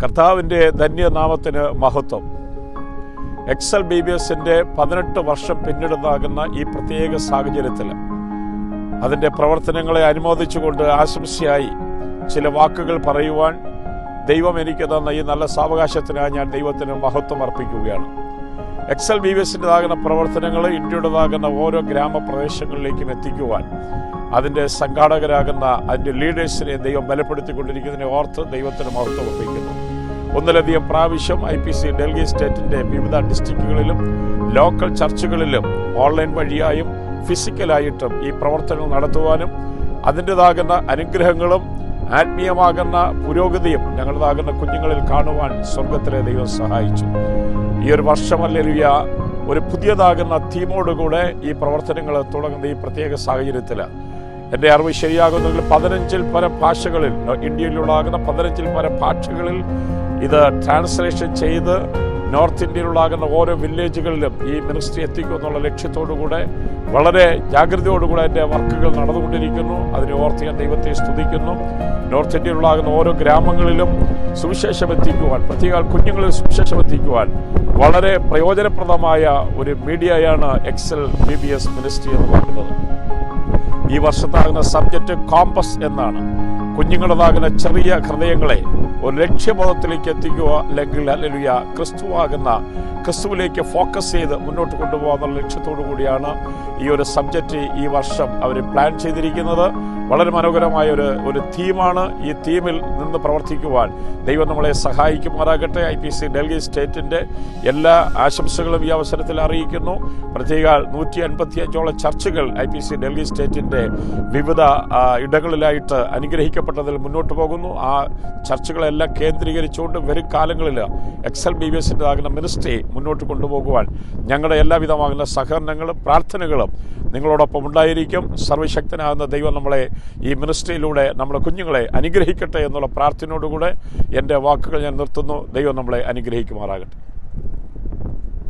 കർത്താവിൻ്റെ ധന്യനാമത്തിന് മഹത്വം. എക്സൽ BBSൻ്റെ 18 വർഷം പിന്നിടുന്നാകുന്ന ഈ പ്രത്യേക സാഹചര്യത്തിൽ അതിൻ്റെ പ്രവർത്തനങ്ങളെ അനുമോദിച്ചുകൊണ്ട് ആശംസയായി ചില വാക്കുകൾ പറയുവാൻ ദൈവം എനിക്ക് തന്ന ഈ നല്ല സാവകാശത്തിനായി ഞാൻ ദൈവത്തിന് മഹത്വം അർപ്പിക്കുകയാണ്. എക്സൽ BBSൻ്റെതാകുന്ന പ്രവർത്തനങ്ങൾ ഇന്ത്യയുടേതാകുന്ന ഓരോ ഗ്രാമപ്രദേശങ്ങളിലേക്കും എത്തിക്കുവാൻ അതിൻ്റെ സംഘാടകരാകുന്ന അതിൻ്റെ ലീഡേഴ്സിനെ ദൈവം ബലപ്പെടുത്തിക്കൊണ്ടിരിക്കുന്നതിനെ ഓർത്ത് ദൈവത്തിന് മഹത്വം അർപ്പിക്കുന്നു. ഒന്നിലധികം പ്രാവശ്യം IPC ഡൽഹി സ്റ്റേറ്റിൻ്റെ വിവിധ ഡിസ്ട്രിക്റ്റുകളിലും ലോക്കൽ ചർച്ചുകളിലും ഓൺലൈൻ വഴിയായും ഫിസിക്കലായിട്ടും ഈ പ്രവർത്തനങ്ങൾ നടത്തുവാനും അതിൻ്റെതാകുന്ന അനുഗ്രഹങ്ങളും ആത്മീയമാകുന്ന പുരോഗതിയും ഞങ്ങളുടേതാകുന്ന കുഞ്ഞുങ്ങളിൽ കാണുവാൻ സ്വർഗത്തിലെ ദൈവം സഹായിച്ചു. ഈ ഒരു വർഷമല്ലേലുയ ഒരു പുതിയതാകുന്ന തീമോടുകൂടെ ഈ പ്രവർത്തനങ്ങൾ തുടങ്ങുന്ന ഈ പ്രത്യേക സാഹചര്യത്തിൽ എൻ്റെ അറിവ് ശരിയാകുന്നെങ്കിൽ 15-ൽ പരം ഭാഷകളിൽ ഇന്ത്യയിലുള്ളാകുന്ന 15-ൽ പരം ഭാഷകളിൽ ഇത് ട്രാൻസ്ലേഷൻ ചെയ്ത് നോർത്ത് ഇന്ത്യയിലുള്ളാകുന്ന ഓരോ വില്ലേജുകളിലും ഈ മിനിസ്ട്രി എത്തിക്കുമെന്നുള്ള ലക്ഷ്യത്തോടുകൂടെ വളരെ ജാഗ്രതയോടുകൂടെ എൻ്റെ വർക്കുകൾ നടന്നുകൊണ്ടിരിക്കുന്നു. അതിനെ ഓർത്ത് ഞാൻ ദൈവത്തെ സ്തുതിക്കുന്നു. നോർത്ത് ഇന്ത്യയിലുള്ളാകുന്ന ഓരോ ഗ്രാമങ്ങളിലും സുവിശേഷം എത്തിക്കുവാൻ, പ്രത്യേക കുഞ്ഞുങ്ങളിൽ സുവിശേഷം എത്തിക്കുവാൻ വളരെ പ്രയോജനപ്രദമായ ഒരു മീഡിയയാണ് എക്സൽ BBS മിനിസ്ട്രി എന്ന് പറയുന്നത്. ഈ വർഷത്താകുന്ന സബ്ജക്റ്റ് കോമ്പസ് എന്നാണ്. കുഞ്ഞുങ്ങളുടേതാകുന്ന ചെറിയ ഹൃദയങ്ങളെ ഒരു ലക്ഷ്യബോധത്തിലേക്ക് എത്തിക്കുക, അല്ലെങ്കിൽ ഹല്ലേലൂയ ക്രിസ്തുവിലേക്ക് ഫോക്കസ് ചെയ്ത് മുന്നോട്ട് കൊണ്ടുപോകാനുള്ള ലക്ഷ്യത്തോടു കൂടിയാണ് ഈ ഒരു സബ്ജക്റ്റ് ഈ വർഷം അവർ പ്ലാൻ ചെയ്തിരിക്കുന്നത്. വളരെ മനോഹരമായ ഒരു തീമാണ്. ഈ തീമിൽ നിന്ന് പ്രവർത്തിക്കുവാൻ ദൈവം നമ്മളെ സഹായിക്കുമാറാകട്ടെ. IPC ഡൽഹി സ്റ്റേറ്റിൻ്റെ എല്ലാ ആശംസകളും ഈ അവസരത്തിൽ അറിയിക്കുന്നു. പ്രത്യേക 155ഓളം ചർച്ചുകൾ IPC ഡൽഹി സ്റ്റേറ്റിൻ്റെ വിവിധ ഇടങ്ങളിലായിട്ട് അനുഗ്രഹിക്കപ്പെട്ടതിൽ മുന്നോട്ട് പോകുന്നു. ആ ചർച്ചുകളെല്ലാം കേന്ദ്രീകരിച്ചുകൊണ്ട് വരും കാലങ്ങളിൽ എക്സൽ BBSൻ്റെതാകുന്ന മിനിസ്ട്രി മുന്നോട്ട് കൊണ്ടുപോകുവാൻ ഞങ്ങളുടെ എല്ലാവിധമാകുന്ന സഹകരണങ്ങളും പ്രാർത്ഥനകളും നിങ്ങളോടൊപ്പം ഉണ്ടായിരിക്കും. സർവശക്തനാകുന്ന ദൈവം നമ്മളെ ഈ മിനിസ്ട്രിയിലൂടെ നമ്മുടെ കുഞ്ഞുങ്ങളെ അനുഗ്രഹിക്കട്ടെ എന്നുള്ള പ്രാർത്ഥനയോടുകൂടെ എൻ്റെ വാക്കുകൾ ഞാൻ നിർത്തുന്നു. ദൈവം നമ്മളെ അനുഗ്രഹിക്കുമാറാകട്ടെ.